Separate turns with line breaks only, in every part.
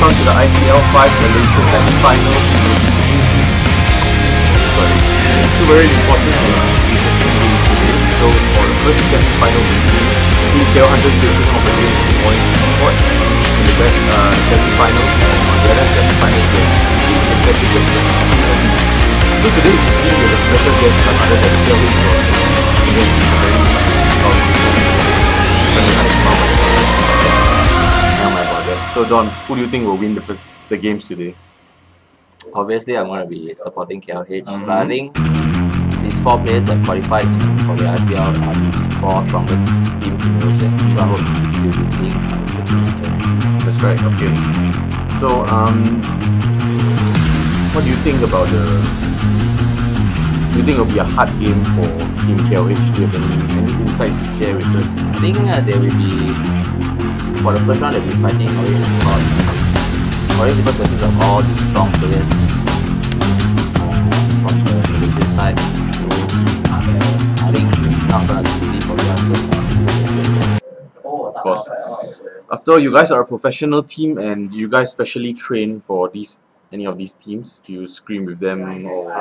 on to the IPL 5 Malaysia Final. Sorry, it's two very important games today. So for the first semi-final between Team KL Hunters facing off against Team Orange Esports in the best semi-final, and on the other semi-final game, Team Decisive against So today we see with a special guest none other than KL Esports against a very strong So Don, who do you think will win the games today?
Obviously, I'm going to be supporting KLH, but I think these 4 players that qualified for the IPL are the 4 strongest teams in Malaysia, so I hope you'll be seeing some interesting matches.
That's right, okay. So, what do you think about do you think it will be a hard game for Team KLH? Do you have any insights to share with us?
I think they will be, for the first round, they'll be fighting Orange Esports. Orange Esports consists of all the strong players from the Malaysian side. So I think it's not going to be easy for them.
Of course. After all, you guys are a professional team, and you guys specially train for any of these teams? Do you scrim with them? Or?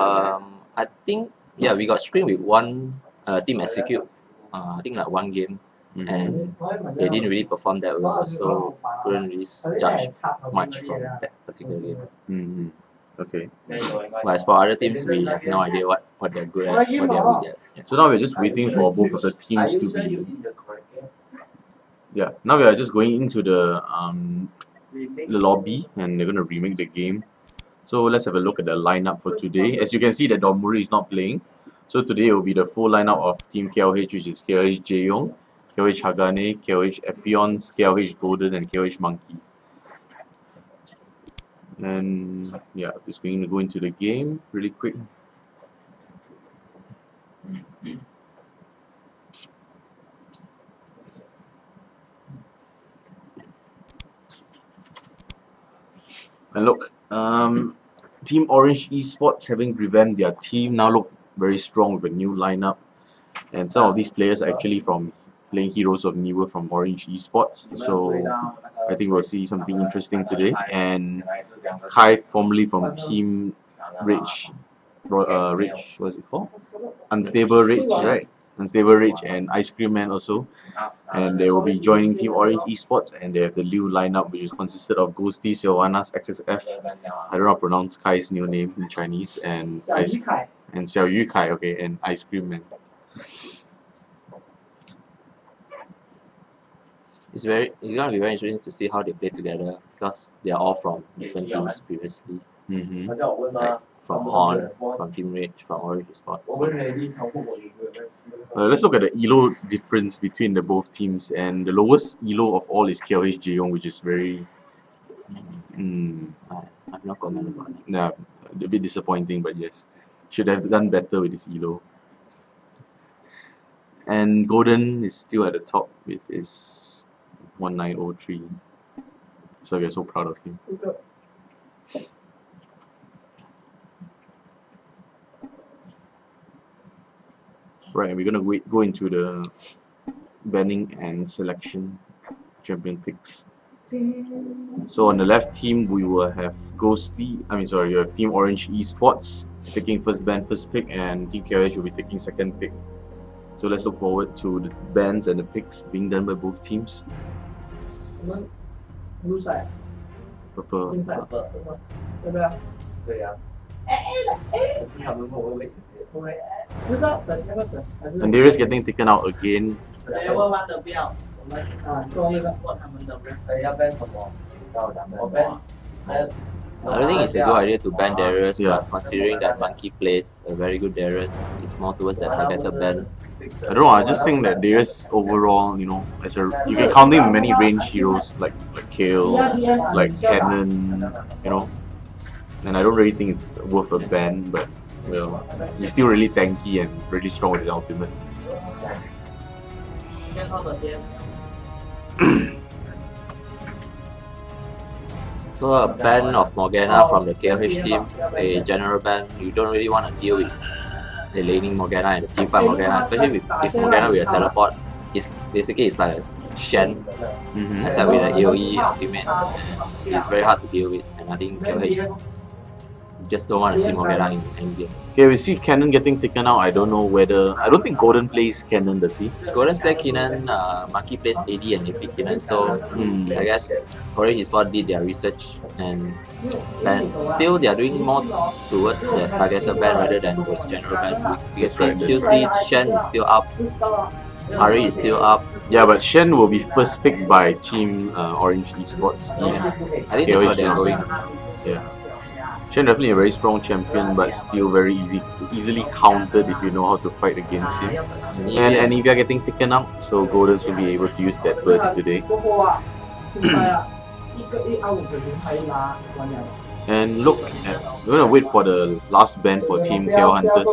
I think, yeah, we got screened with one team execute. I think like one game. And they didn't really perform that well, so couldn't really judge much from that particular game.
Okay.
But as for other teams, we have no idea what they're good at, what they're weak at. Yeah.
So now we're just waiting for both of the teams to be. Yeah. Now we are just going into the lobby, and they're gonna remake the game. So let's have a look at the lineup for today. As you can see, that Don Muri is not playing. So today will be the full lineup of Team KLH, which is KLH Jayong, KLH Hagane, KLH Epions, KLH Golden, and KLH Monkey. And yeah, just going to go into the game really quick. And look, Team Orange Esports having revamped their team, now look very strong with a new lineup. And some of these players are actually from playing Heroes of Newer from Orange Esports, so I think we'll see something interesting today. And Kai, formerly from Team Rich, what's it called? Unstable Rich, right? Unstable Rich and Ice Cream Man also, and they will be joining Team Orange Esports, and they have the new lineup, which is consisted of Ghosty, Silvanas, XXF, I don't know how to pronounce Kai's new name in Chinese, and Xiao Yu Kai, okay, and Ice Cream Man.
It's going to be very interesting to see how they play together, because they are all from different teams previously. Like from Horn, from Team Rich, from Orange Esports.
Let's look at the ELO difference between the both teams, and the lowest ELO of all is KLH Jayong, which is very
I've not commented on it.
Yeah, a bit disappointing, but yes, should have done better with this ELO. And Golden is still at the top with his 1903, so we're so proud of him. Right, we're gonna go into the banning and selection champion picks. So on the left team, we will have you have Team Orange Esports taking first ban, first pick, and Team KLH will be taking second pick. So let's look forward to the bans and the picks being done by both teams. Purple. And Darius getting taken out again.
I don't think it's a good idea to ban Darius, considering that Monkey plays a very good Darius. It's more towards that targeted ban.
I don't know, I just think that Darius overall, you know, you can count him many range heroes like Kale, like Cannon, you know. And I don't really think it's worth a ban, but well, he's still really tanky and really strong with his ultimate.
So a ban of Morgana from the KLH team, a general ban, you don't really want to deal with the laning Morgana and the team fight Morgana, especially if Morgana with a teleport. It's like Shen, except with the AoE ultimate, and it's very hard to deal with. And I think KOH just don't want to see Morgana in any games.
Okay, we see Cannon getting taken out. I don't know whether... I don't think Golden plays Cannon, does he?
Golden's play Kenan, Maki plays AD and AP Kenan, so I guess Orange Esports did their research and still they are doing more towards the targeted ban rather than towards general ban. Because you still see Shen is still up, Ari is still up.
Yeah, but Shen will be first picked by Team Orange Esports.
I think that's what they're going.
Yeah. Shen definitely a very strong champion, but still very easily countered if you know how to fight against him. And if you're getting taken out, so Goldens will be able to use that bird today. And look, we're gonna wait for the last ban for Team KO Hunters.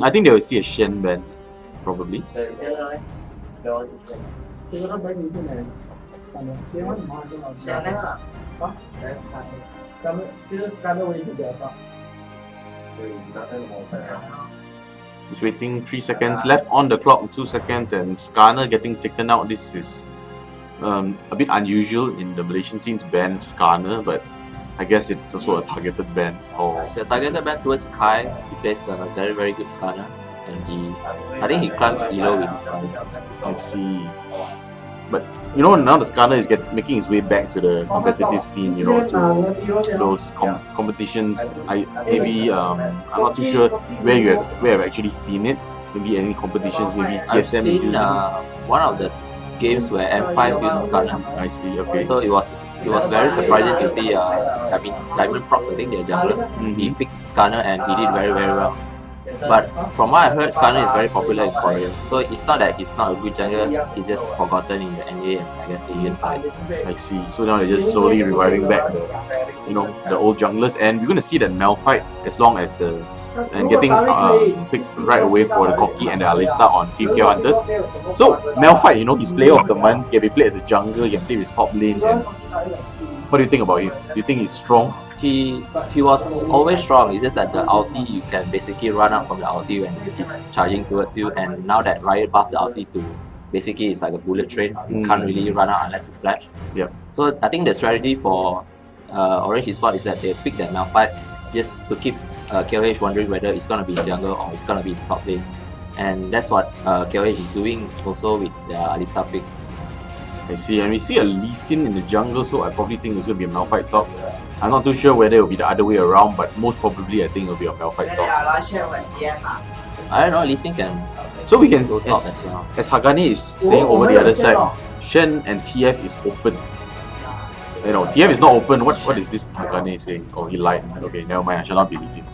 I think they will see a Shen ban, probably. He's waiting 3 seconds left on the clock, 2 seconds, and Skarner getting taken out. This is a bit unusual in the Malaysian scene to ban Skarner, but I guess it's also a targeted ban.
It's a targeted ban towards Kai. He plays a very good Skarner, and I think he climbs Elo with his Skarner.
I see. But you know, now the Skarner is making his way back to the competitive scene, you know, to those competitions. I'm not too sure where I've actually seen it. Maybe any competitions, maybe TSM.
I've seen one of the games where M5 used Skarner.
I see. Okay.
So it was very surprising to see. Diamond Prox, I think they're jungler. He picked Skarner and he did very well. But from what I heard, Skarner is very popular in Korea. So it's not that he's not a good jungler, he's just forgotten in the NA and I guess Asian sides.
I see. So now they're just slowly reviving back the old junglers, and we're gonna see that Malphite as long as getting picked right away for the Corki and the Alista on Team KO Hunters. So Malphite, he's player of the month, he can be played as a jungler, he can play with top lane. And what do you think about him? Do you think he's strong?
He was always strong. It's just at the ulti you can basically run out from the ulti when he's charging towards you, and now that Riot buffed the ulti to basically it's like a bullet train. You can't really run out unless you flash.
Yep.
So I think the strategy for Orange Esports is that they pick that Malphite just to keep KOH wondering whether it's gonna be in jungle or it's gonna be in top lane. And that's what KOH is doing also with the Alista pick.
I see, and we see a Lee Sin in the jungle, so I probably think it's going to be a Malphite top. I'm not too sure whether it will be the other way around, but most probably I think it will be a Malphite top.
I don't know, Lee Sin can...
So we can,
go top as well.
As Hagane is saying over the other side, Shen and TF is open. TF is not open. What is this Hagane saying? Oh, he lied. Okay, never mind, I shall not believe him.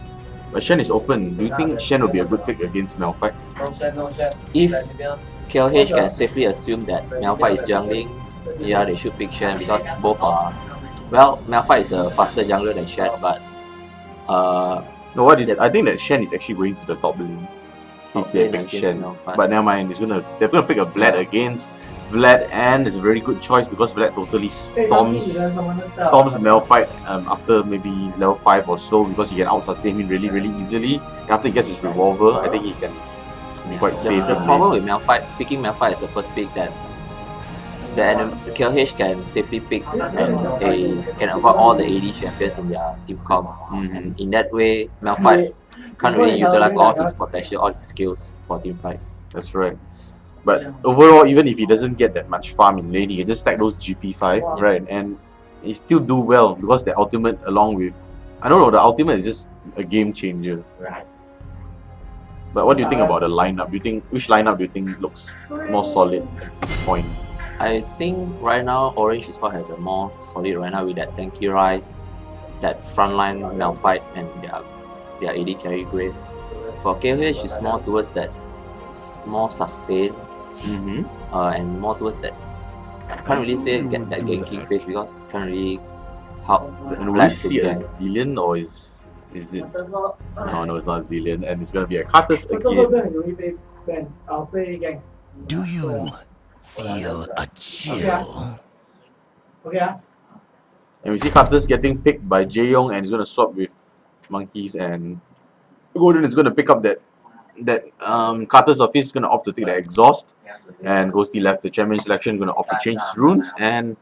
But Shen is open. Do you think Shen will be a good pick against Malphite?
If KLH can safely assume that Malphite is jungling, yeah, they should pick Shen because both are... Well, Malphite is a faster jungler than Shen, but...
No, I think that Shen is actually going to the top lane. If they pick Shen. But never mind, they're gonna pick a Vlad against Vlad, and it's a very good choice because Vlad totally storms Malphite after maybe level 5 or so, because he can out-sustain him really easily. And after he gets his revolver, I think he can be quite safe.
The problem with Malphite, picking Malphite as the first pick, that the KLH can safely pick and they can avoid all the AD champions in their team comp. And in that way, Malphite can't really utilize all his potential, all his skills for team fights.
That's right. But overall, even if he doesn't get that much farm in lane, he can just stack those GP5, right? And he still do well because the ultimate, along with... I don't know, the ultimate is just a game changer. Right. But what do you think about the lineup? Which lineup do you think looks more solid at this point?
I think right now Orange Esports has a more solid right now with that tanky Rise, that frontline Malphite and their AD carry grade. For KOH, it's more towards that more sustained and more towards that. I can't really say get that ganking phase because I can't really help.
And will we see a Zillion, or is it? No, it's not Zillion, and it's gonna be a Karthus again.
Do you feel a chill?
And we see Karthus getting picked by Jaeyoung, and he's gonna swap with Monkeys, and Golden is gonna pick up that Karthus of his is gonna opt to take the exhaust. And Ghosty left the champion selection, going to opt to change his runes. And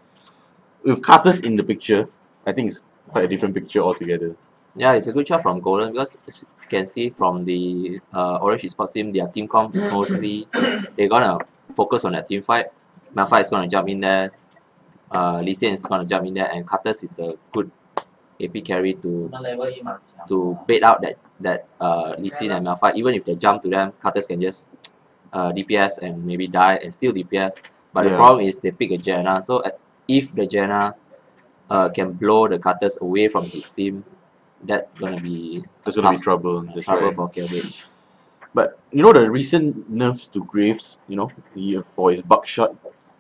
with Cartus in the picture, I think it's quite a different picture altogether.
Yeah, it's a good job from Golden because as you can see from the Orange Esports team, their team comp is mostly they're gonna focus on that team fight. Malphite is gonna jump in there, Lee Sin is gonna jump in there, and Cartus is a good AP carry to bait out that Lee Sin and Malphite. Even if they jump to them, Cartus can just DPS and maybe die and still DPS. But the problem is they pick a Janna. So if the Janna can blow the Cartus away from his team, that's gonna be
trouble.
Trouble for KLH.
But you know the recent nerfs to Graves, you know, for his buckshot.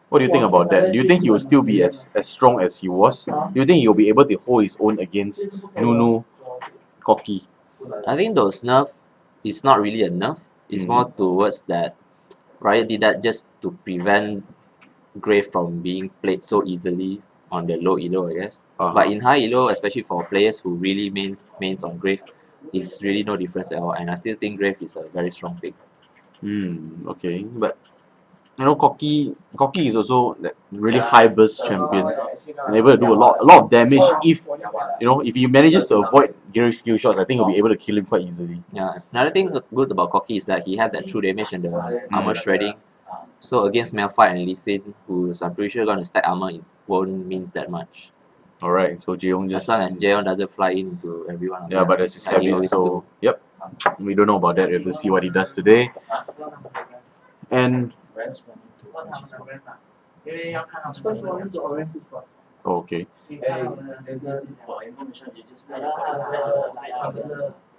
What do you think about that? Do you think he will still be as strong as he was? Do you think he will be able to hold his own against Nunu, Koki?
I think those nerf is not really a nerf. It's more towards that Riot did that just to prevent Grave from being played so easily on the low elo, I guess. But in high elo, especially for players who really mains on Grave, it's really no difference at all. And I still think Grave is a very strong pick.
Okay, but you know, Koki is also that really high burst champion and able to do a lot of damage if if he manages to avoid Gary's skill shots. I think he'll be able to kill him quite easily.
Yeah. Another thing good about Koki is that he had that true damage and the armor shredding. So against Malphite and Lee Sin, who's I'm pretty sure gonna stack armor, it won't means that much.
Alright, so Jeong just...
As long as Jeong doesn't fly into everyone.
Yeah, but that's his habit, so... Yep. We don't know about that. We have to see what he does today. And... Okay.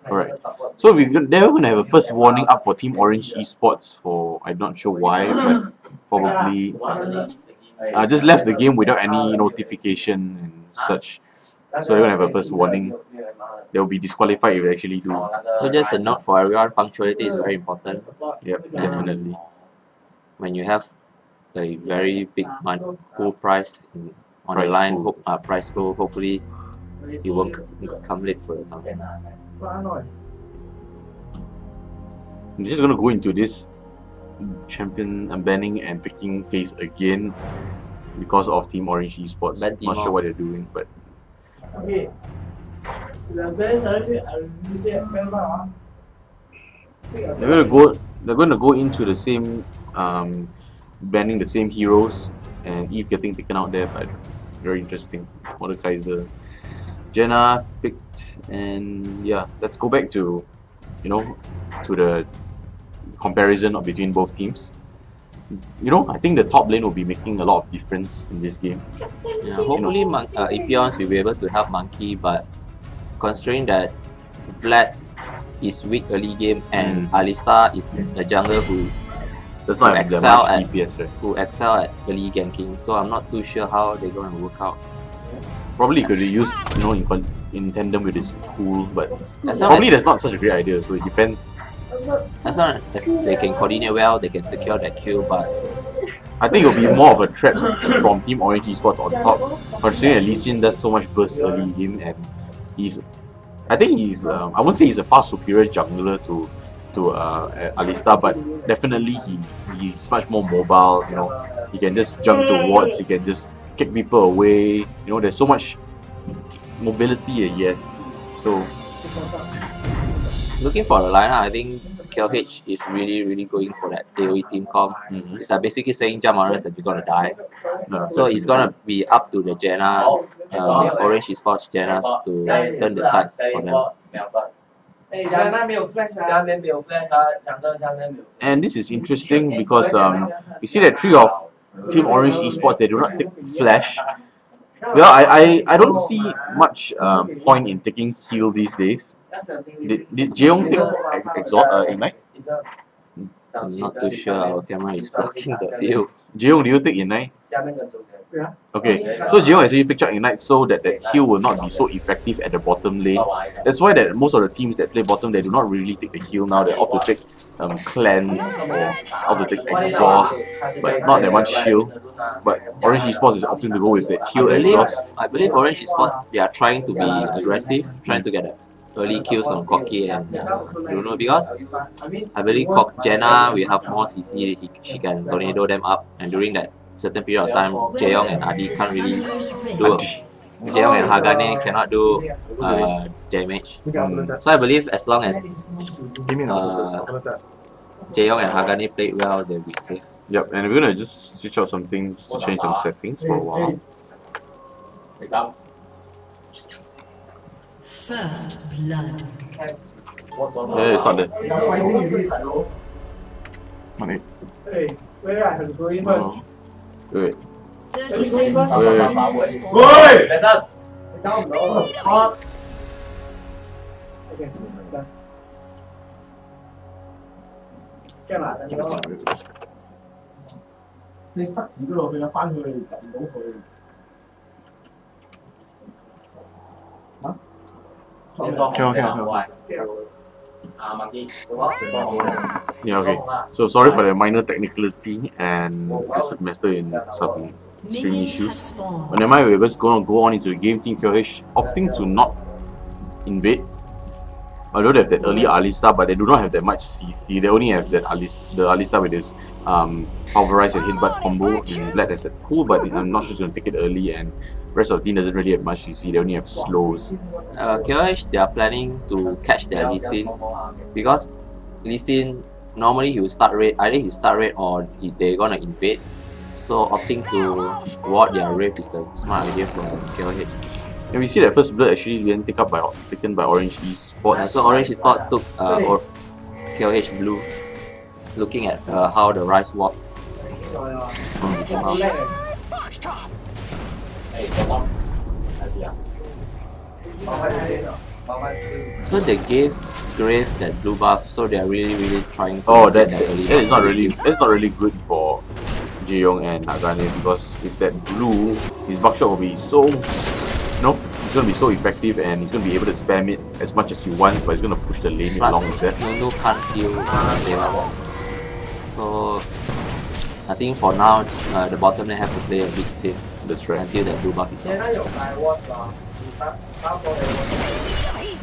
Alright. So we're never going to have a first warning up for Team Orange Esports for... I'm not sure why, but probably... just left the game without any notification and such. So they're going to have a first warning. They'll be disqualified if they actually do.
So just a note for everyone, punctuality is very important.
Yep, definitely.
When you have a very big pool price on the line, price pool, hopefully you won't come late for the tournament.
I'm just going to go into this champion banning and picking phase again because of Team Orange Esports. Not sure what they're doing, but they're gonna go into the same banning the same heroes and Eve getting taken out there, but very interesting. Mordekaiser, Jenna picked, and yeah, let's go back to to the comparison between both teams. I think the top lane will be making a lot of difference in this game.
Yeah, hopefully Epions will be able to help Monkey, but considering that Vlad is weak early game and Alistar is the jungler who excel at
DPS, right?
Who excel at early ganking, so I'm not too sure how they're going to work out.
Probably could be used in tandem with his pool, but probably that's not such a great idea, so it depends.
As long as they can coordinate well, they can secure that kill, but
I think it'll be more of a threat from Team Orange Esports on top, considering that Lee Sin does so much burst early game, and I think he's I won't say he's a far superior jungler to Alistar, but definitely he's much more mobile. He can just jump to wards, he can just kick people away. There's so much mobility, yes. So
looking for a lineup, I think KLH is really going for that AoE team comp. It's basically saying jump on us and you're gonna die. So it's gonna be up to the Janna, Orange Esports Jannas to turn the tides for them.
And this is interesting because you see that 3 of Team Orange Esports, they do not take flash. Well, I don't see much point in taking heal these days. Did Jeong take Ignite?
I'm not too sure, our camera is blocking the view.
Jeong, do you take Ignite? Okay, so Jeong actually picked up Ignite so that the heal will not be so effective at the bottom lane. That's why that most of the teams that play bottom, they do not really take the heal now. They opt to take cleanse or opt to take exhaust, but not that much heal. But Orange Esports is opting to go with the heal exhaust.
I believe Orange Esports, they are trying to be aggressive, trying to get early kills on Corky and Bruno, because I believe Jenna will have more CC, she can tornado them up, and during that certain period of time, Jaeyoung and Adi can't really do Jaeyoung and Hagane cannot do damage. So I believe as long as Jaeyoung and Hagane played well, they'll be safe.
Yep, and we're gonna just switch out some things to change some settings for a while.
First blood.
Yeah, it's not there. Money. Oh. Wait.
30 seconds.
Yeah, okay. So sorry for the minor technicality and the semester in some stream issues. But never mind, we're just going to go on into the game. Team KOH opting to not invade. Although they have that early Alistar, but they do not have that much CC. They only have that Alistar with this pulverize and headbutt combo. And Vlad has that cool, but I'm not sure he's going to take it early, and rest of the team doesn't really have much CC. They only have slows.
KOH, they are planning to catch their Lee Sin, because Lee Sin normally he will start raid, either he start raid or they're gonna invade. So opting to ward their raid is a smart idea for KOH.
And we see that first blood actually then taken by Orange Esports.
So Orange Esports took KOH blue, looking at how the Rise walk. So they gave Grave that blue buff, so they are really trying to
that is not really good for Jaeyoung and Hagane, because with that blue, his buckshot will be so it's gonna be so effective, and he's gonna be able to spam it as much as he wants, but he's gonna push the lane along with that.
Nunu can't heal Deva. So I think for now the bottom lane have to play a bit safe.
That's right.
Until that blue buff is out.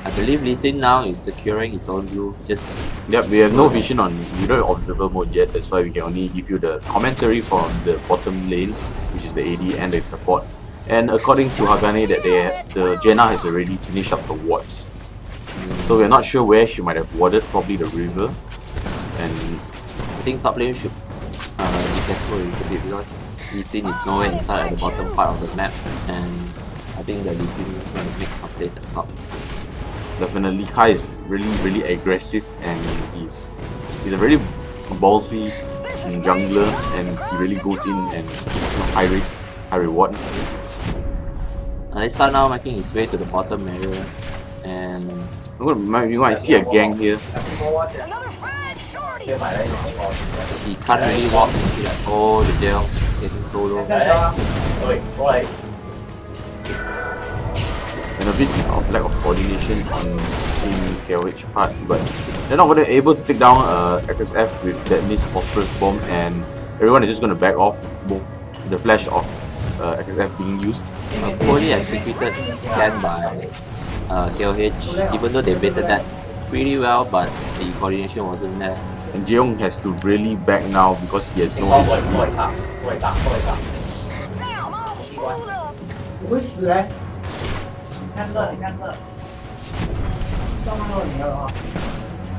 I believe Lee Sin now is securing his own blue.
Yep, we have no vision on, we don't have observer mode yet, that's why we can only give you the commentary from the bottom lane, which is the AD and the support. And according to Hagane, that the Jenna has already finished up the wards. So we're not sure where she might have warded, probably the river. And
I think top lane should be careful a little bit, because Lee Sin is nowhere inside at the bottom part of the map, and I think that Lee Sin is going to make some plays at top.
Definitely, Kai is really aggressive, and he's a very ballsy jungler, and he really goes in and high risk, high reward.
They start now making his way to the bottom area, and
I see a gang here.
He can't really walk. Oh, the Jaeyoung getting solo.
And a bit of lack of coordination on Team KOH part, but they're not able to take down XSF with that missed phosphorus bomb, and everyone is just going to back off the flash of XSF being used.
Poorly executed plan by KOH, even though they baited that pretty well, but the coordination wasn't there.
And Jaeyoung has to really back now because he has no HP.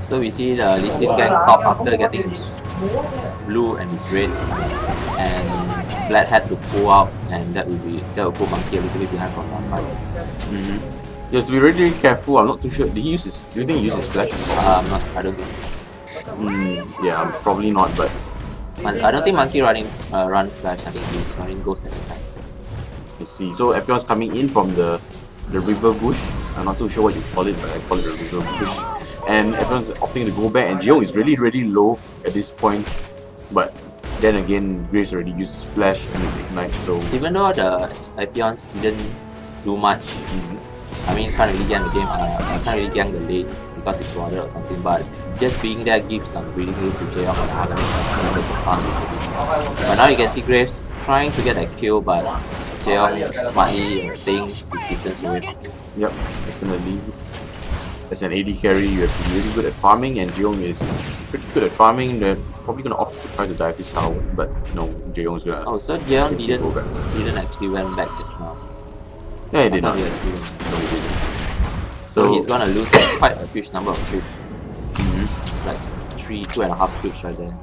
So we see the Lee Sin gang top after getting his blue and his red, and Vlad had to pull out, and that will put Monkey a little bit behind from one fight.
You have to be really careful. I'm not too sure. Do you think he uses flash?
I don't think so.
Yeah, probably not, but
I don't think Monkey run flash. I think he's running ghost at the time.
I see. So everyone's coming in from the river bush. I'm not too sure what you call it, but I call it the river bush. And everyone's opting to go back, and Jaeyoung is really low at this point. But then again, Graves already used his flash and his ignite, so
even though the Ipions didn't do much, I mean, can't really gang the game, can't really gang the lane because it's water or something, but just being there gives some breathing room to Jaeyoung and Hagane. But now you can see Graves trying to get that kill, but Jaeyoung smartly staying his distance away.
Yep, definitely. as an AD carry, you have to be really good at farming, and Jeong is pretty good at farming. They're probably gonna opt to try to dive this tower, but no, Jeong's gonna.
Oh, so Jeon didn't actually went back just now.
Yeah, he did
I
not.
thought he actually went.
No, he didn't.
So he's gonna lose quite a huge number of creeps.
Mhm.
Like 2.5 creeps right there.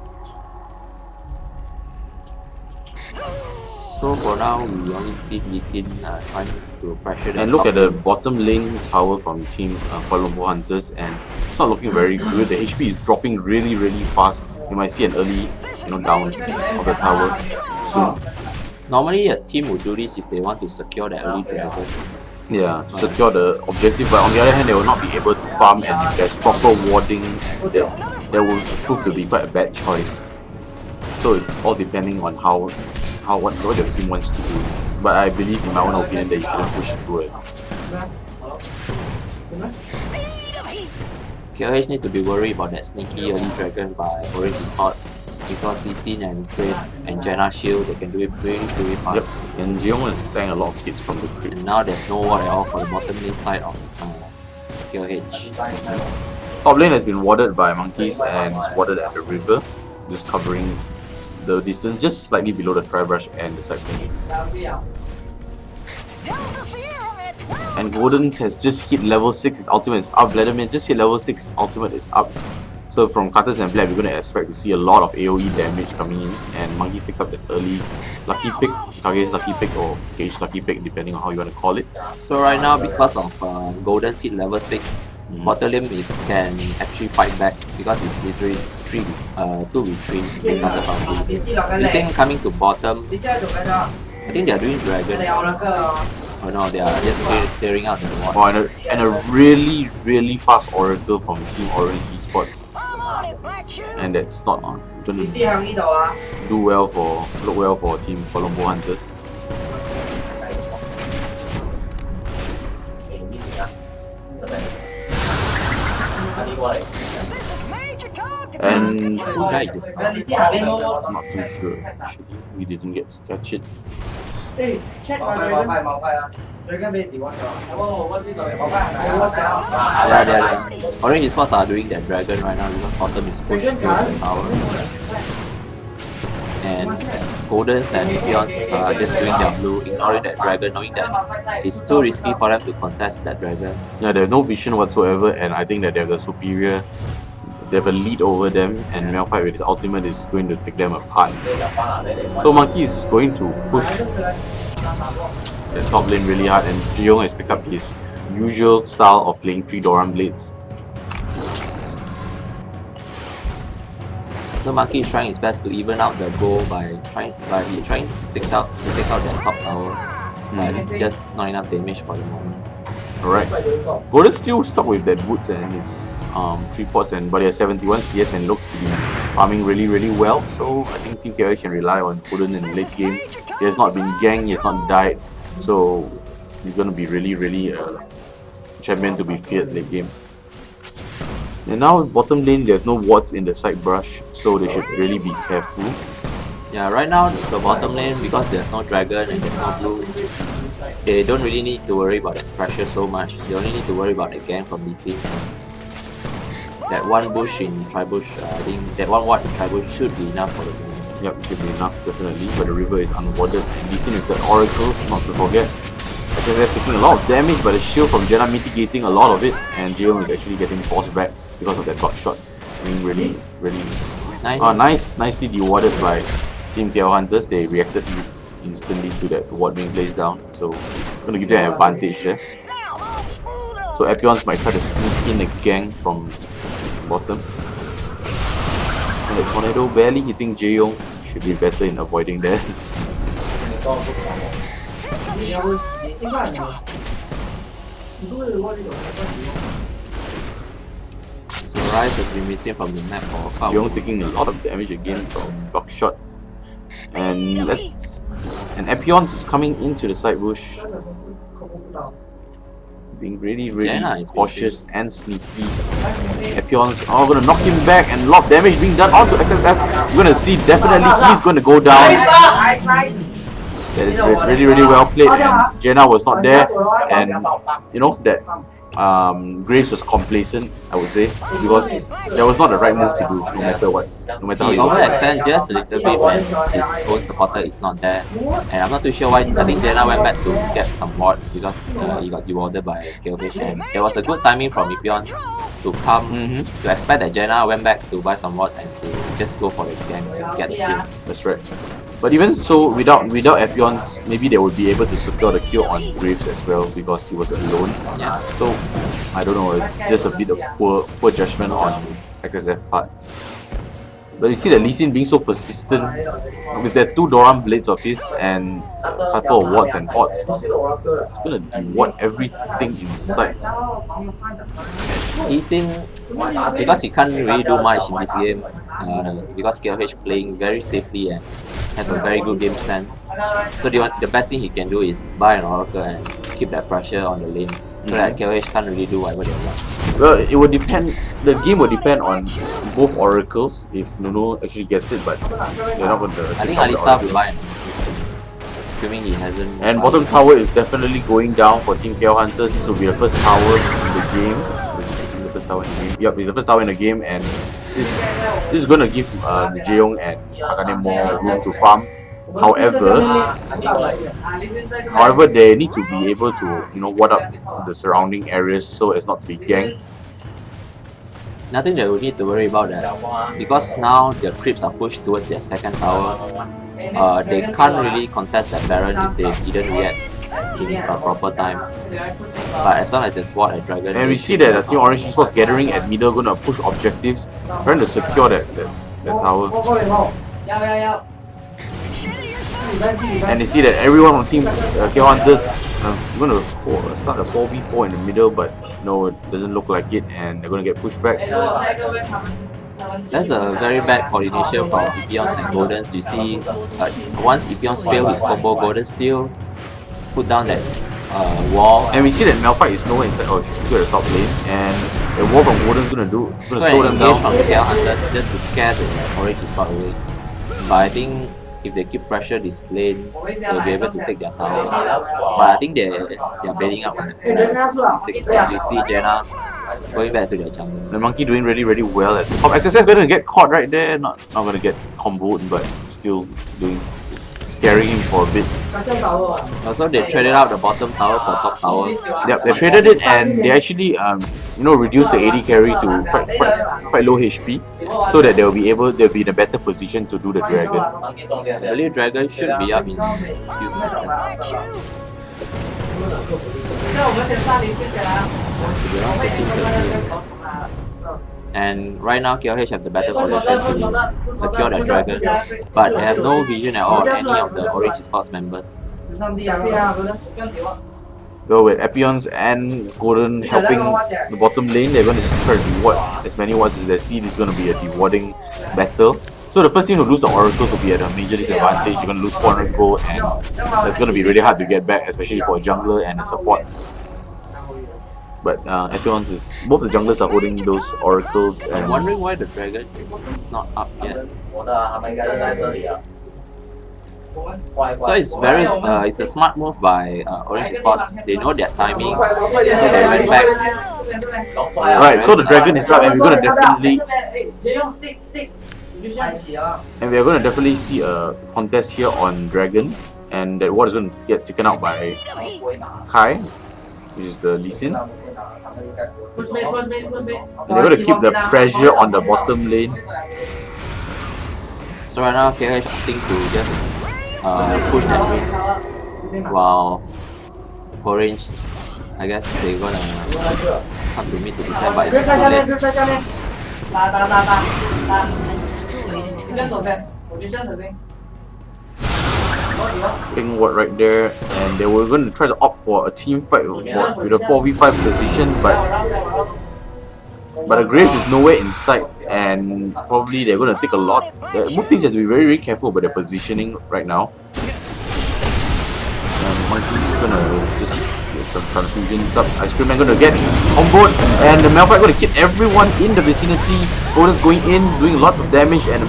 So for now, we only see Lee Sin trying to pressure the
And look
top
at the bottom lane tower from Team Kuala Lumpur Hunters, and it's not looking very good. The HP is dropping really fast. You might see an early, down of the tower soon.
Normally, a team would do this if they want to secure the early dragon.
Yeah, to secure the objective, but on the other hand, they will not be able to farm, and if there's proper warding, that will prove to be quite a bad choice. So it's all depending on what your team wants to do. But I believe, in my own opinion, that you shouldn't push into it.
KLH need to be worried about that sneaky early dragon by Orange Esports, because Lee Sin and Crane and Jenna Shield, they can do it pretty fast.
Yep, and Jeong is playing a lot of hits from the crit.
And now there's no ward at all for the bottom lane side of KLH.
Top lane has been warded by monkeys and is warded at the river, just covering the distance just slightly below the tri-brush and the side brush. And Golden has just hit level 6, his ultimate is up. Vladimir just hit level 6, his ultimate is up. So from Cutters and Black, we're going to expect to see a lot of AoE damage coming in, and monkeys picked up that early lucky pick, Kage's lucky pick, or Gage lucky pick, depending on how you want to call it.
So right now, because of Golden's hit level 6, bottom lane can actually fight back, because it's literally 2v3 because of Lee Sin coming to bottom. I think they are doing dragon. Oh no, they are just clearing out the ward.
Oh, and a really fast Oracle from Team Orange Esports. And that's not going to look well for Team Kuala Lumpur Hunters. And
Who died just now?
I'm not too sure actually. We didn't get to catch it.
Yeah, Orange Esports are doing their dragon right now because bottom is pushed towards the tower. And Goldens and Peons are just doing their blue, ignoring that dragon, knowing that it's too risky for them to contest that dragon.
Yeah, they have no vision whatsoever, and I think that they have the superior. They have a lead over them, and Malphite with his ultimate is going to take them apart. So Monkey is going to push the top lane really hard, and Jeong has picked up his usual style of playing 3 Doran Blades.
So Monkey is trying his best to even out the goal by trying to take out that top tower, but just not enough damage for the moment.
Alright. Golden still stuck with that Woods and his 3 pots, but he has 71 CS and looks to be farming really well. So I think Team KL can rely on Golden in the late game. He has not been ganked, he has not died, so he's going to be really champion to be feared late game. And now bottom lane, there's no wards in the side brush, so they should really be careful.
Yeah, right now the bottom lane, because there's no dragon and there's no blue, they don't really need to worry about that pressure so much. They only need to worry about the gank from Lee Sin. That one bush in Tribush, I think that one ward in Tribush should be enough for the game.
Yep, it should be enough, definitely, but the river is unwarded. And Lee Sin with the oracles, not to forget. They're taking a lot of damage, but the shield from Jenna mitigating a lot of it, and Jeong is actually getting forced back because of that dot shot. I mean, really
Nice.
nicely dewarded by Team KL Hunters. They reacted instantly to that ward being placed down, so going to give them an advantage there. So Epions might try to sneak in a gang from bottom. And the tornado barely hitting Jeong, should be better in avoiding that.
So Rise has been missing from the map for a while.
Jeong taking a lot of damage again from buckshot. And Epions is coming into the side bush, being really cautious and sneaky. Epions are gonna knock him back, and a lot of damage being done onto XSF. We're gonna see definitely he's gonna go down. That is really well played, and Jenna was not there, and you know that Graves was complacent, I would say, because that was not the right move to do, no matter what, no matter how
He
you look.
overextend just a little bit when his own supporter is not there. And I'm not too sure why. I think Jenna went back to get some wards because he got dewarded by KOH. And there was a good timing from Ipions to come to expect that Jenna went back to buy some wards and to just go for the gank and get the kill.
That's right. But even so, without Epions, maybe they would be able to secure the kill on Graves as well because he was alone.
Yeah.
So I don't know, it's just a bit of poor judgment on XSF part. But you see that Lee Sin being so persistent with that 2 Doran blades of his and a couple of wards and pots, it's gonna deward everything inside.
Lee Sin, because he can't really do much in this game, because KOH playing very safely and have a very good game sense. So the best thing he can do is buy an Oracle and keep that pressure on the lanes, so that KOH can't really do whatever they want.
Well, it would depend. The game will depend on both Oracles if Nuno actually gets it, but they're not going to.
I think Alistar will buy an assuming he hasn't.
And bottom tower is definitely going down for Team KL Hunters. This will be the first tower in the game. The first tower in the game. Yep, it's the first tower in the game, and this is going to give Jeong and Akane more room to farm. However, they need to be able to, ward up the surrounding areas so as not to be ganked.
Nothing that we need to worry about that, because now their creeps are pushed towards their second tower. They can't really contest that Baron if they didn't react in a proper time. But as long as they spot a dragon,
and we see that Team Orange Esports gathering at middle, gonna push objectives, trying to secure that tower. And you see that everyone on Team KL Hunters going to start a 4v4 in the middle, but no, it doesn't look like it, and they're going to get pushed back.
That's a very bad coordination from Ipions and Goldens. You see, once Ipions fail his combo, Golden still put down that wall.
And we see that Malphite is nowhere inside, still at the top lane, and the wall from Golden's going to slow them down.
From the KL Hunters just to scare the Orange Esports away. But I think if they keep pressure this lane, they'll be able to take their tower. But I think they're bailing up on the because you see Jenna going back to their jungle.
The Monkey doing really, really well at the top. XSS going to get caught right there, not going to get comboed, but still scaring him for a bit.
Also, they traded out the bottom tower for top tower.
Yep, they traded it, and they actually reduced the AD carry to quite low HP, so that they'll be in a better position to do the dragon.
I believe dragon should be up in a few seconds. And right now KLH have the better position to secure the dragon, but they have no vision at all on any of the Orange Esports members.
So with Epions and Golden helping the bottom lane, they're going to try to reward as many wards as they see. This is going to be a rewarding battle. So the first team to lose the Oracles will be at a major disadvantage. You're going to lose 400 gold, and that's going to be really hard to get back, especially for a jungler and a support. But Epions both the junglers are holding those Oracles. And
I'm wondering why the dragon is not up yet. So it's a smart move by Orange Esports. They know their timing, so they went back.
Right, so the dragon is up, and we're gonna definitely see a contest here on dragon, and that ward is going to get taken out by Kai, which is the Lee Sin. And they're going to keep the pressure on the bottom lane.
So right now KH opting to just push that win, while Orange, I guess they're gonna come to mid to defend, but it's too late.
Ping ward right there, and they were going to try to opt for a team fight with a 4v5 position, but the Graves is nowhere in sight, and probably they're going to take a lot. Both teams have to be very, very careful about their positioning right now. And Monkey's going to just get some transfusions up. Ice Cream Man going to get comboed, and the Malphite going to hit everyone in the vicinity. Golden's going in, doing lots of damage, and the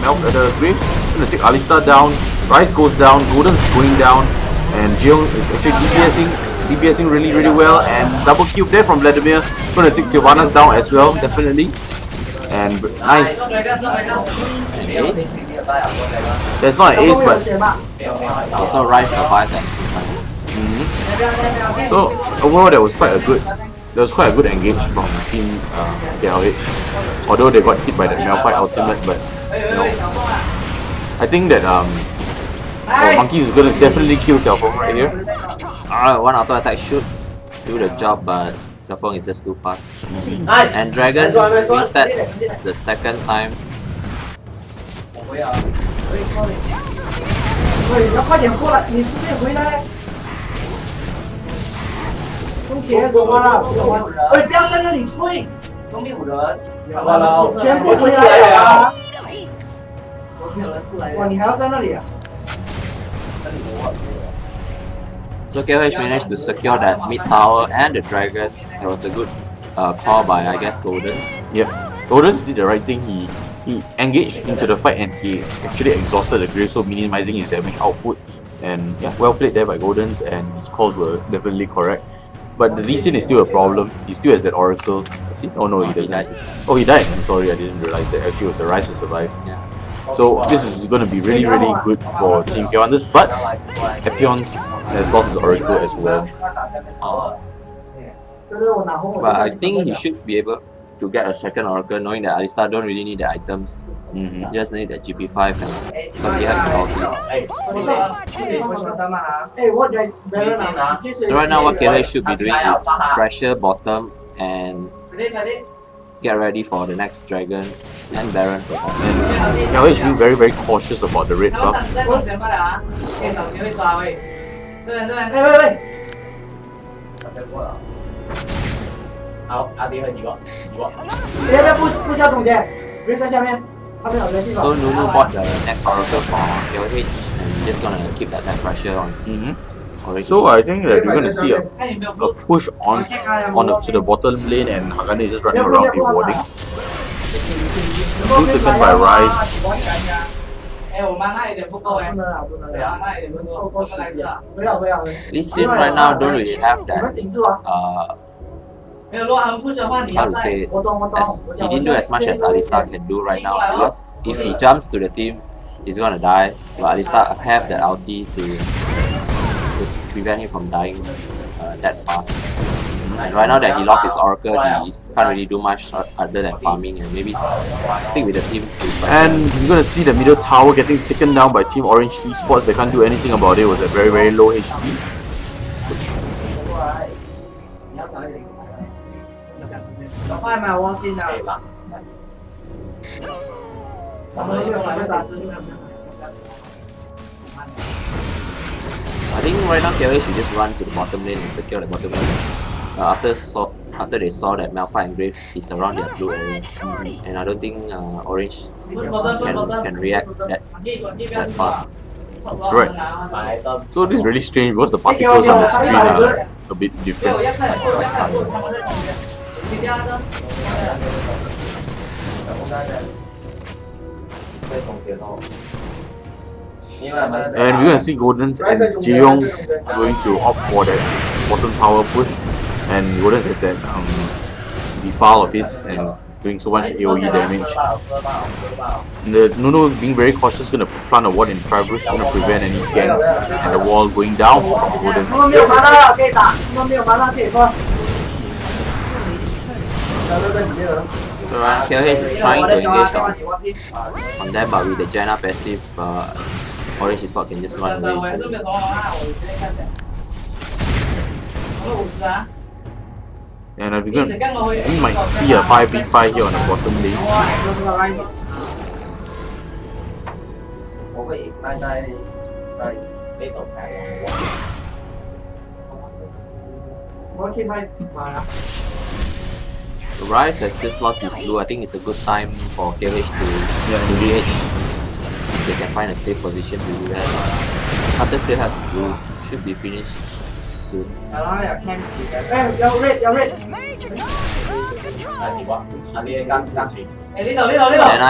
Graves going to take Alistar down. Rice goes down, Golden's going down, and Jeong is actually DPSing DPSing really well, and double cube there from Vladimir. Gonna take Sylvanas down as well, definitely. And nice.
And ace.
That's not an ace, but
Also Rise survived that.
so overall that was quite a good engage from team KLH. Although they got hit by the Malphite ultimate, but you know, I think that Monkeys is gonna definitely kill Xiaofeng right here.
Alright, one auto attack should do the job, but Xiaofeng is just too fast. And Dragon reset the second time. So KOH managed to secure that mid tower and the dragon. It was a good call by, I guess, Golden.
Yep, Goldens did the right thing. He engaged into the fight and he actually exhausted the grave, so minimizing his damage output. And yeah, well played there by Goldens, and his calls were definitely correct. But the Lee Sin is still a problem. He still has that oracles. Does he? Oh no, he doesn't.
died.
Oh, he died. I'm sorry, I didn't realize that. Actually, it was the Rise to survive.
Yeah.
So this is going to be really good for Team K1. But Epions has lost his oracle as well.
But I think he should be able to get a second oracle, knowing that Alistar don't really need the items. Just need the GP5 because he has his ulti. So right now what KLH should be doing is pressure bottom and get ready for the next dragon and Baron.
And KLH being very cautious about the red buff.
So Nunu bought the next oracle for KLH and just gonna keep that pressure on.
So I think that we're going to see a push on to the bottom lane, and Hakane is just running around rewarding. Good taken by Rise.
Lee Sin right now don't really have that how to say it, he didn't do as much as Alistar can do right now, because if he jumps to the team, he's gonna die. But Alistar have the ulti to prevent him from dying that fast. And right now that he lost his oracle, he can't really do much other than farming and maybe stick with the team.
And you're gonna see the middle tower getting taken down by Team Orange Esports. They can't do anything about it. It was a very low HP.
I think right now KLH should just run to the bottom lane and secure the bottom lane. After they saw that Malphite and Grave is around their blue area, and I don't think Orange can react that fast.
That's right. So this is really strange because the particles on the screen are a bit different. And we're gonna see Goldens and Jeyong going to opt for that bottom tower push, and Goldens has that defile of his and doing so much AoE damage. And the Nunu being very cautious, gonna plant a ward in Tribrush, gonna prevent any ganks and the wall going down from Goldens.
So KLH is trying to engage on them, but with the Jaina passive, Orange Esports can just run away.
And we might see a 5v5 here on the bottom lane.
So Rise has just lost his blue. I think it's a good time for KLH to engage. If they can find a safe position to do that. After still have blue, should be finished soon. Jaina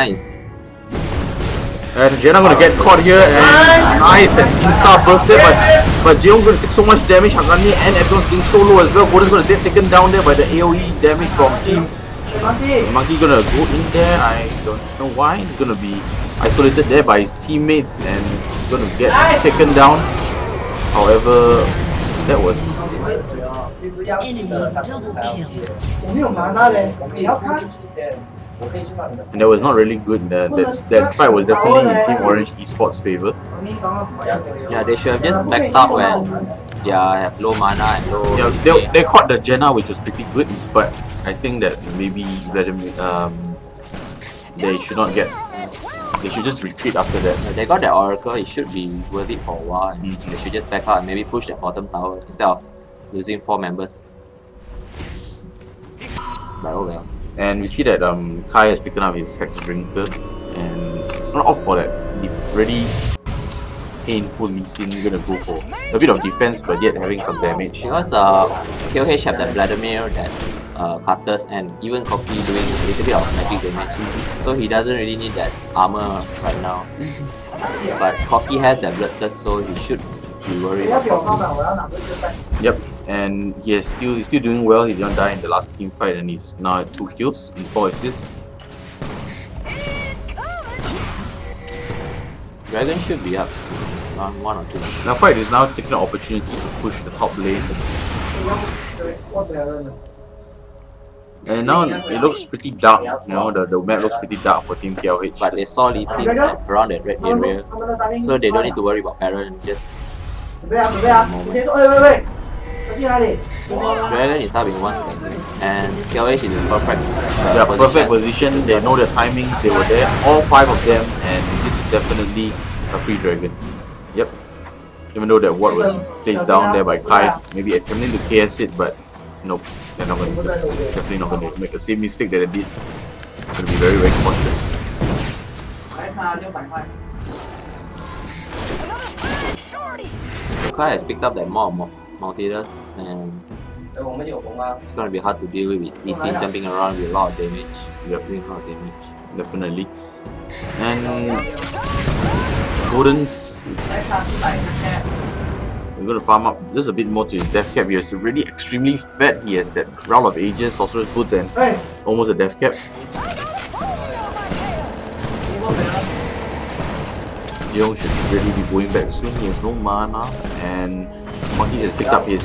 is
And Jenna gonna get caught here, and nice that insta burst there, but Jeong's gonna take so much damage. Hakani and everyone's being so low as well. Gordon's gonna get taken down there by the AoE damage from team. Monkey gonna go in there. I don't know why. He's gonna be isolated there by his teammates and gonna get taken down. However, that was
Enemy double kill.
and that was not really good. That fight was definitely in Team Orange Esports' favor.
Yeah, they should have just backed up when they have low mana and low.
Yeah, they caught the Jenna, which was pretty good, but I think that maybe they should not get. They should just retreat after that.
Yeah, they got that Oracle. It should be worth it for a while. And they should just back up and maybe push that bottom tower instead of losing 4 members. But oh well.
And we see that Kai has picked up his Hex Drinker and not opt for that really painful Lee Sin. We're gonna go for a bit of defense but yet having some damage.
Because KOH have that Vladimir, that Cutters, and even Koki doing a little bit of magic damage. So he doesn't really need that armor right now. But Koki has that Bloodthirst, so he should be worried about Koki.
Yep, and he's still doing well. He didn't die in the last team fight and he's now at 2 kills and 4 assists.
Dragon should be up soon, around 1 or 2.
Now fight is now taking an opportunity to push the top lane. And now it looks pretty dark, you know, the map looks pretty dark for Team KLH.
But they saw Lee Sin around that red area, so they don't need to worry about Baron, just Dragon is up in 1 second, and KLH is in perfect
position. They know the timings, they were there, all 5 of them, and this is definitely a free Dragon. Yep. Even though that ward was placed down there by Kai, maybe attempting to KS it, but nope, they're not going to, definitely not going to make the same mistake that they did. It's going to be very, very costly.
Kai has picked up that mob Multidus, and it's going to be hard to deal with Lee Sin jumping around with a lot of damage.
Yep.
Doing a lot of damage.
Definitely. And Golden's we're going to farm up just a bit more to his death cap. He is really extremely fat. He has that Round of Ages, Sorcerer's Boots, and almost a death cap. Jeong should really be going back soon. He has no mana, and Monkey has picked up his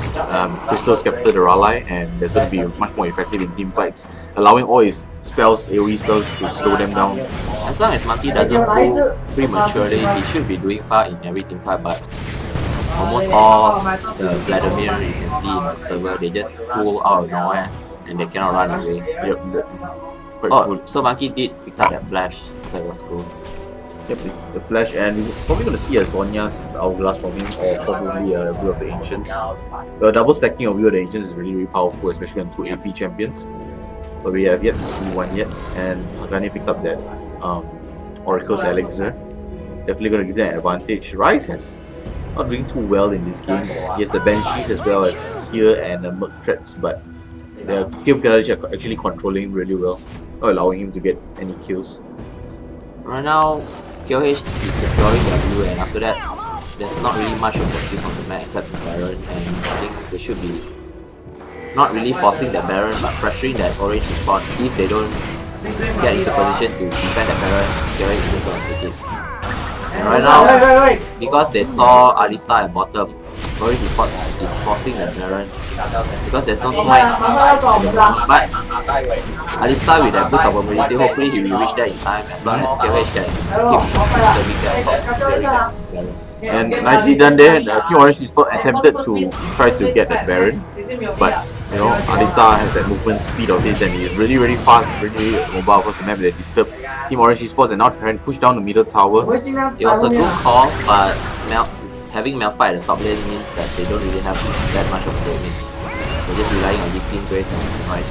Crystal Scepter, the Raleigh, and that's going to be much more effective in team fights, allowing all his spells, AoE spells, to slow them down.
As long as Monkey doesn't go prematurely, he should be doing far in every team fight, but almost all the Vladimir you can see in the server, they just pull out of nowhere and they cannot run away.
Yep, that's quite cool.
So Monkey did pick up that flash, that was close.
Yep, it's the flash, and we're probably going to see a Zhonya's Hourglass from him, or probably a Will of the Ancients. The double stacking of Will of the Ancients is really, really powerful, especially on 2 AP champions. But we have yet to see one yet, and Hakane picked up that Oracle's Elixir. Definitely going to give them an advantage. Rise has not doing too well in this game. He has the Banshees as well as here and the Merc Threats, but the kill pillage are actually controlling him really well, not allowing him to get any kills.
Right now, KOH is securing their blue, and after that, there's not really much objectives on the map except the Baron, and I think they should be not really forcing that Baron, but pressuring that Orange Esports. If they don't get into position to defend that Baron, KOH is just going to take it. And right now, because they saw Alistar at bottom, Orange Esports is forcing the Baron because there's no smite. But Alistar with that boost of mobility, hopefully he will reach there in time as long as KOH can keep disturbing that Baron.
And nicely done there. The Team Orange Esports attempted to try to get that Baron, but you know, Alistar has that movement speed of his and he is really, really fast, really mobile across the map that disturbed Team Orange Esports, and now trying to push down the middle tower.
It was a good call, but having Malphite at the top lane means that they don't really have that much of damage. They're just relying on Lee Sin, Grace, and Rise.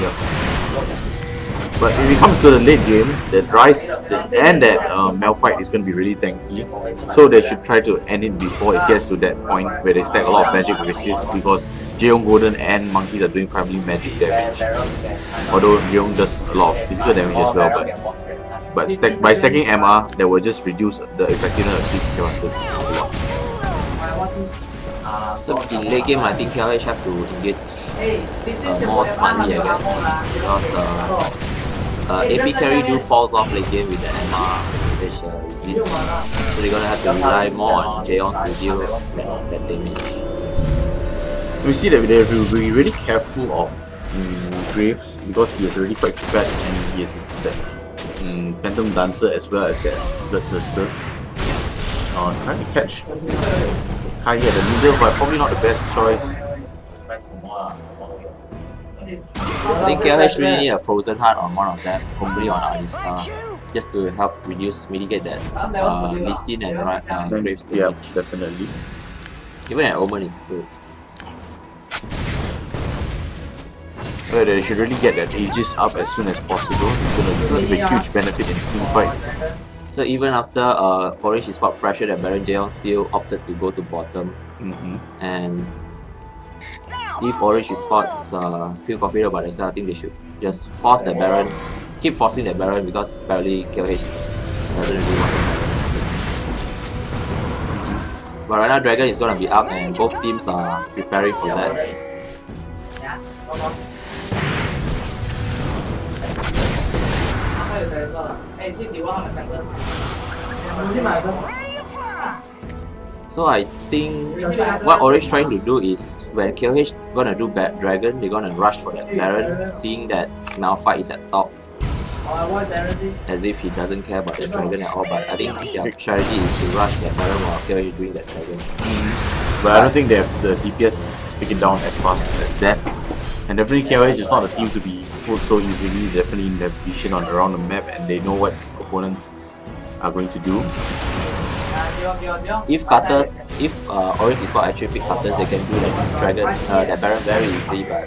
Yep. But if it comes to the late game, the Rise and that Malphite is going to be really tanky, so they should try to end it before it gets to that point where they stack a lot of magic resist, because Jeong, Golden and Monkeys are doing primarily magic damage, although Jeong does a lot of physical damage as well. But by stacking MR, that will just reduce the effectiveness of team characters a lot.
So in late game, I think KLH have to engage more smartly, I guess, because AP carry do falls off late game with the MR which resist. So they're gonna have to rely more on Jaeon to deal that damage.
We see that they have to be really careful of Graves because he is already quite fat and he has that Phantom Dancer as well as that Blood Thirster. Trying to catch Kai at the middle, but probably not the best choice.
I think KLH really need a Frozen Heart on one of them, hopefully on Alistar, just to help mitigate that Lee Sin and Graves damage.
Yeah, definitely.
Even an Omen is good.
But they should really get that Aegis up as soon as possible. It's going to give a huge benefit in team fights.
So even after Orange Esports pressured that Baron, Jaeon still opted to go to bottom. And if Orange Esports feel confident about themselves, I think they should just force the Baron, keep forcing the Baron, because apparently KLH doesn't really want the Baron. But right now Dragon is going to be up and both teams are preparing for that. So I think what Orange trying to do is when KLH gonna do Dragon, they're gonna rush for that Baron, seeing that Malphite is at top, as if he doesn't care about the Dragon at all. But I think their strategy is to rush that Baron while KLH is doing that Dragon.
But I don't think they have the DPS to pick it down as fast as that. And definitely KLH is not a team to be fooled so easily. Definitely in their vision on around the map, and they know what opponents are going to do.
If Orange Esports actually pick Cutters, they can do that Dragon, that Baron very easily, but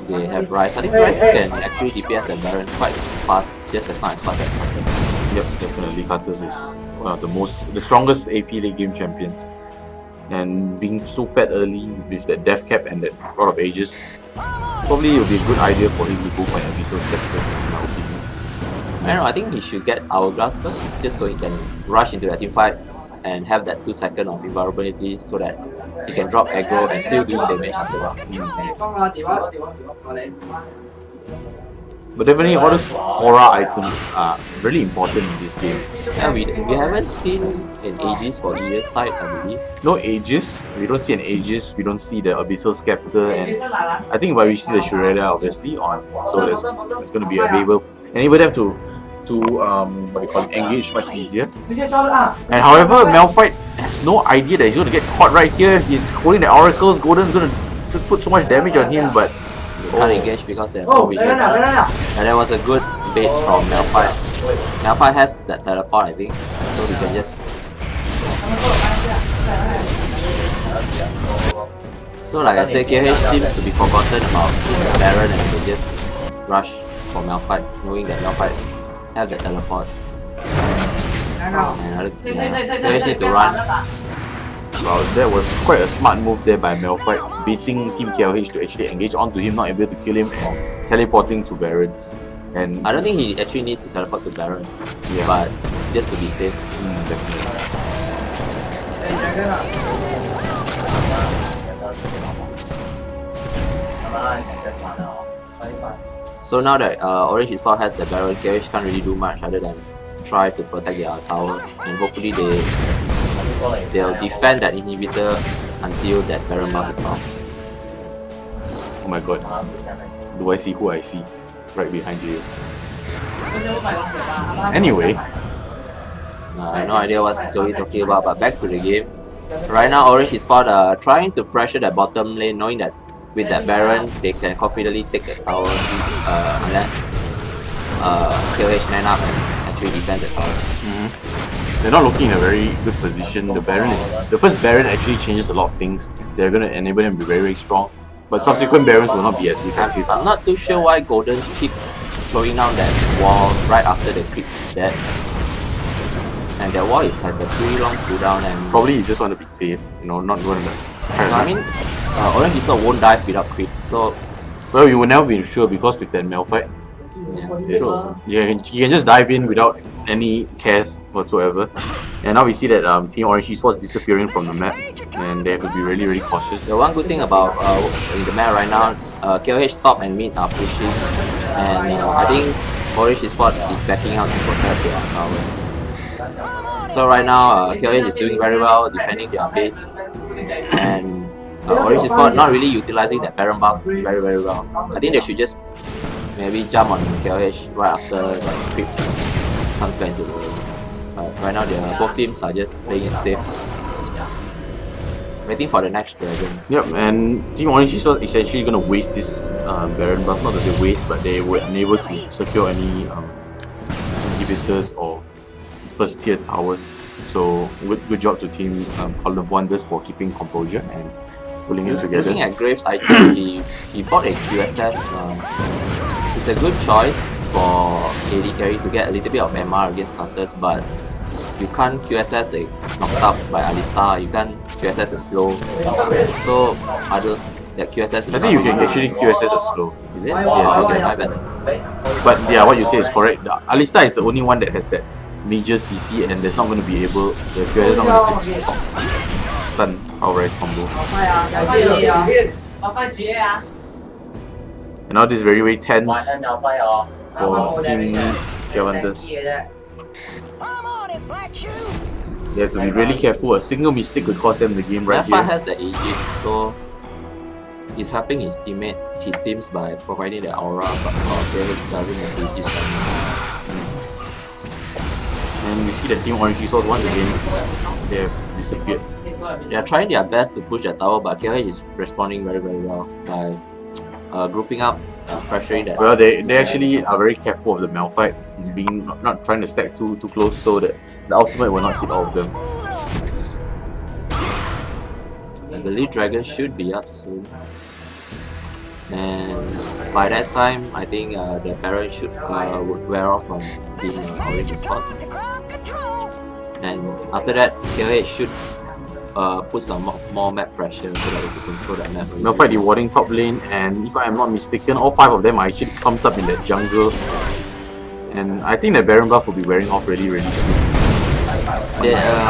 they have Rise. I think Rise can actually DPS the Baron quite fast, just as not as fast as Cutters.
Yep, definitely Cutters is one of the strongest AP late game champions. And being so fat early with that death cap and that lot of ages, probably it would be a good idea for him to go for an Abyssal Scepter, in my opinion.
I don't know, I think he should get Hourglass first, just so he can rush into that team fight and have that 2 seconds of invulnerability so that he can drop aggro and still do damage after a while.
But definitely all those aura items are really important in this game.
Yeah, we haven't seen an Aegis for either side, I believe.
No Aegis, we don't see an Aegis, we don't see the Abyssal Scepter, and I think we see the Shureda obviously on, so it's going to be available. And he would have to what do you call it, engage much easier. And however, Malphite has no idea that he's going to get caught right here. He's holding the Oracles, Golden's going to put so much damage on him, but
can't engage because they have no vision. And that was a good bait from Malphite. Malphite has that teleport, I think, so he can just... So like I said, KLH seems to be forgotten about Baron and they just rush for Malphite, knowing that Malphite have that teleport. And KLH need to run.
Well, that was quite a smart move there by Malphite, beating Team KLH to actually engage onto him, not able to kill him, and teleporting to Baron. And
I don't think he actually needs to teleport to Baron,
yeah,
but just to be safe.
Definitely.
So now that Orange Esports has the Baron, KLH can't really do much other than try to protect their tower, and hopefully they'll defend that inhibitor until that Baron buff is off.
Oh my god, do I see who I see right behind you? Anyway,
I have no idea what Joey talking about, but back to the game. Right now Orange Esports trying to pressure the bottom lane, knowing that with that Baron they can confidently take the tower unless KLH man up and actually defend the tower.
They're not looking in a very good position. The first Baron actually changes a lot of things. They're going to enable them to be very, very strong. But subsequent Barons will not be as effective.
I'm not too sure why Golden keep slowing down that wall right after the creep is dead. And that wall has a pretty long cooldown, and
probably you just want to be safe, you know, not going to...
I mean, Orange Esports won't die without creeps, so...
Well, you will never be sure because with that Malphite, You can just dive in without any cares whatsoever. And now we see that Team Orange Esports disappearing from the map, and they have to be really cautious.
The one good thing about in the map right now, KOH top and mid are pushing, and I think Orange Esports is backing out to protect their towers. So right now, KOH is doing very well defending their base, and Orange Esports not really utilizing that Baron buff very well. I think they should just maybe jump on KOH right after the creeps comes back into the game. Right now, both teams are just playing it safe, waiting for the next dragon.
Yep, and Team Orange is essentially going to waste this Baron buff. Not that they waste, but they were unable to secure any inhibitors or first tier towers. So good job to Team Column of Wonders for keeping composure and pulling it together.
Looking at Graves, I think he bought a QSS. It's a good choice for AD carry to get a little bit of MR against counters, but you can't QSS a knocked up by Alistar, you can't QSS a slow. So that QSS is
I think you can actually QSS a slow.
Is it?
Yes,
okay,
okay.
my bad.
But yeah, what you say is correct. Alistar is the only one that has that major CC, and there's not going to be able the QSS is not going to stun power rise combo. And now this is very tense for Team Hunters. They have to be really careful. A single mistake could cost them the game right here.
has the Aegis, so he's helping his teams by providing the aura, but David doesn't have Aegis right now.
And we see that Team Orange Esports once again, they have disappeared.
They are trying their best to push the tower, but KOH is responding very well by grouping up, pressuring that.
Well, they actually are very careful of the Malphite, being not trying to stack too close so that the ultimate will not hit all of them.
I believe Dragon should be up soon. And by that time, I think the Baron would wear off from Team Orange Esports. And after that, KOH should put some more map pressure so that we can control that map.
Malphite rewarding top lane, and if I am not mistaken, all 5 of them are actually clumped up in that jungle. And I think that Baron buff will be wearing off really soon.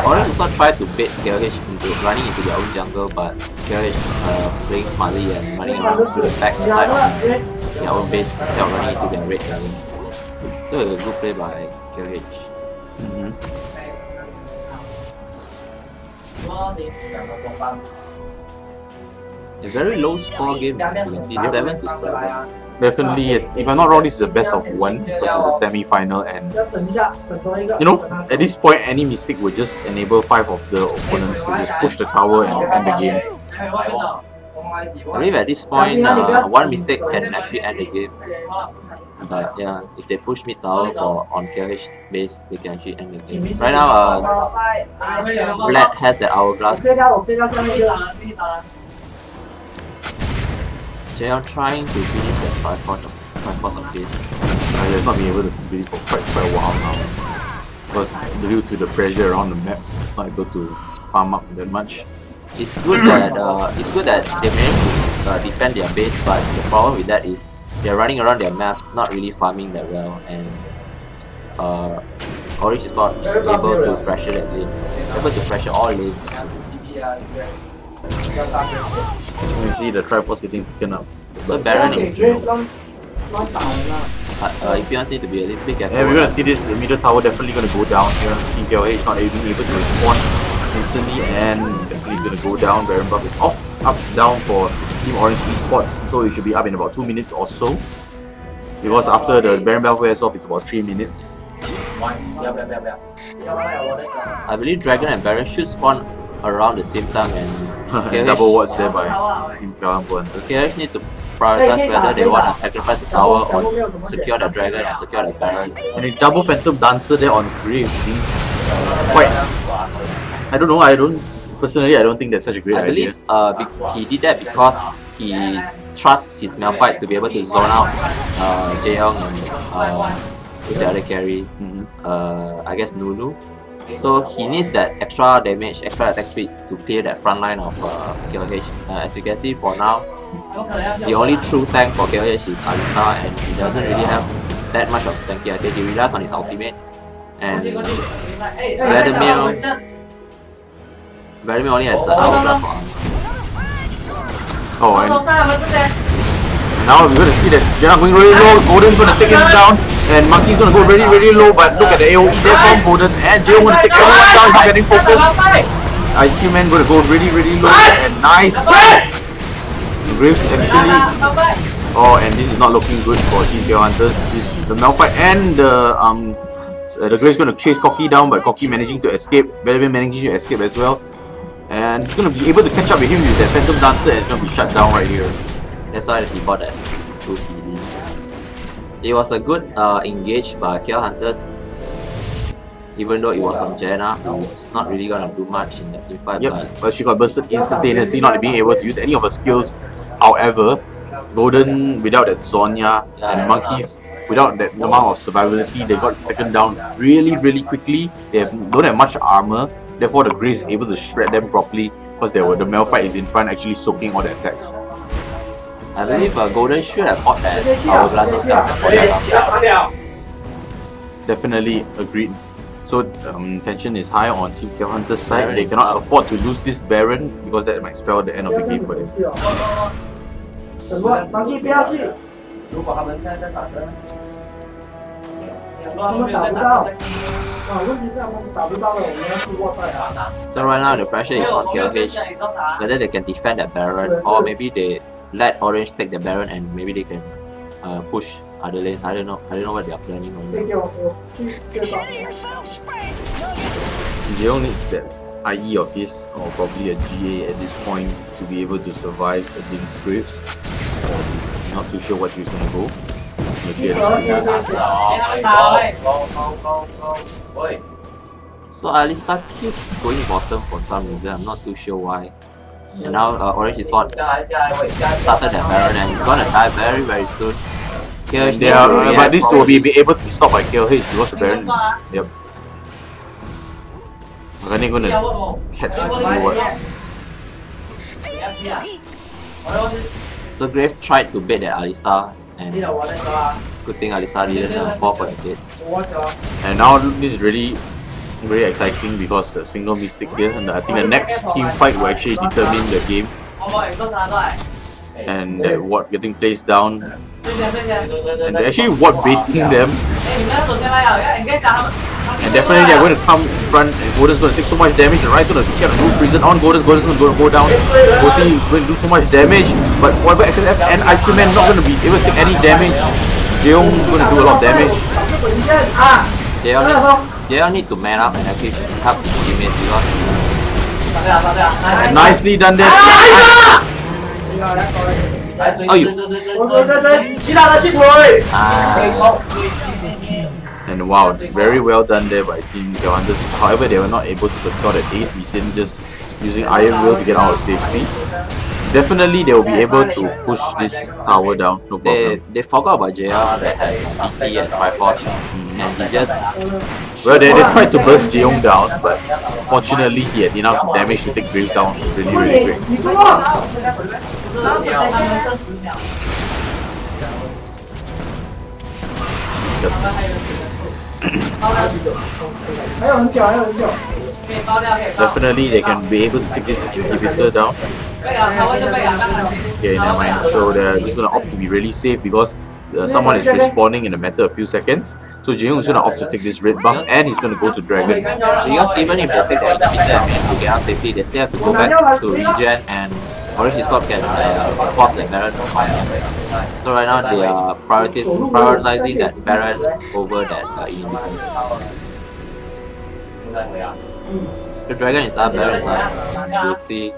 Orange does not try to bait KOH into running into their own jungle, but KOH playing smartly and running around to the back side of their own base instead of running into their red dragon. So a good play by KOH. A very low score game, you can see 7-7.
Definitely, if I'm not wrong, this is the best of 1 because it's a semi-final, and you know, at this point, any mistake would just enable 5 of the opponents to just push the tower and end the game.
I believe at this point, one mistake can actually end the game. But yeah, if they push mid tower on KOH base, they can actually end the game. Right now, Vlad has the hourglass. They are trying to finish that 5 cost of base.
They have not been able to complete it for quite a while now, because due to the pressure around the map, it's not able to farm up that much.
It's good that they managed to defend their base, but the problem with that is they're running around their map, not really farming that well, and Orange is not able to pressure that lane, able to pressure all lanes.
You can see the tripods getting taken up.
So Baron is Epions need to be a little bit careful.
Yeah, we're gonna see this. The middle tower definitely gonna go down here. Team KOH not even able to respond instantly, and definitely gonna go down. Baron buff is off, up, down for Team Orange Esports. So it should be up in about 2 minutes or so. Because after the Baron buff wears off, it's about 3 minutes.
I believe Dragon and Baron should spawn around the same time, and
double wards there by Team KOH.
KOH need to prioritize whether they want to sacrifice the tower or secure the Dragon or secure the Baron.
And a double Phantom Dancer there on Graves seems quite... I don't know, personally I don't think that's such a great idea.
I believe he did that because he trusts his Malphite to be able to zone out Jaehyung and who's the other carry, I guess Nunu. So he needs that extra damage, extra attack speed to clear that front line of KOH. As you can see for now, the only true tank for KOH is Alistar, and he doesn't really have that much of tanky. I think he relies on his ultimate, and Vladimir only has an hourglass for armor.
Oh, and now we're gonna see that Jenna going really low. Golden's gonna take him down, and Monkey's gonna go very, very low. But look at the AOE there from Golden, and Jay gonna take everyone down. He's getting focused. IQ Man gonna go really, really low, and nice. Graves actually. Oh, and this is not looking good for Team KO Hunters. This is the Malphite and the Graves gonna chase Cocky down, but Cocky managing to escape. Vladimir managing to escape as well, and he's gonna be able to catch up with him with that Phantom Dancer, and it's gonna be shut down right here.
That's why he bought that 2 PD. It was a good engage by KO Hunters. Even though it was on Jenna, who's not really gonna do much in that team fight.
Yep, but she got bursted instantaneously, not being able to use any of her skills. However, Golden without that Sonya and Monkeys without that amount of survivability, they got taken down really, really quickly. They don't have much armor, therefore the Grace is able to shred them properly because the Malphite is in front, actually soaking all the attacks.
I believe Golden should have fought that hourglass instead of the
Definitely agreed. So tension is high on Team KO Hunter's side. They cannot afford to lose this Baron because that might spell the end of the game for them.
So right now the pressure is on KLH, whether they can defend that Baron or maybe they let Orange take the Baron and maybe they can push other lanes. I don't know what they are planning on.
Jeo needs that IE of his, or probably a GA at this point, to be able to survive against Graves. Not too sure what he's gonna go.
So Alistar keeps going bottom for some reason. I'm not too sure why. And now Orange Esports started that Baron and he's gonna die very, very soon. KLH
but this will be able to be stopped by KLH because the Baron is. Yep. I'm gonna catch him forward.
So Graves tried to bait that Alistar, and good thing Alistar didn't fall for the bait.
And now this is really very exciting because a single mistake here, and I think the next team fight will actually determine the game. And that Ward getting placed down, and actually Ward baiting them. And definitely they're going to come in front, and Golden's going to take so much damage. The Ryan's going to get a new prison on Golden's going to go down. Goldie is going to do so much damage, but whatever XSF and IQ Man not going to be able to take any damage. Jeong is going to do a lot of damage.
Jeong need to man up and actually help his teammates because
nicely done there.
Oh, you.
And wow, very well done there by Team KO Hunters. However, they were not able to secure that ace. Lee Sin just using Iron Will to get out of safety. Definitely, they will be able to push this tower down. No problem.
They forgot about JR that has BT and Triforce, and he just.
Well, they tried to burst Jeong down, but fortunately, he had enough damage to take Graves down. Really, really great. Definitely, they can be able to take this inhibitor down. Okay, never mind. So they're just gonna opt to be really safe because someone is respawning in a matter of few seconds. So Jeong is gonna opt to take this red buff, and he's gonna go to Dragon.
Because even if they take the inhibitor and to get out safely, they still have to go back to regen, and Orange Esports can force the Baron to fire. So right now they are prioritizing that Baron over that inhibitor. The Dragon is up, Baron is up. We'll see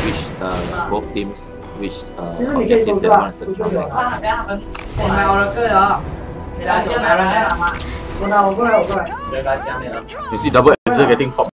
which both teams, which objectives they want to secure next.
You see double Exer getting popped.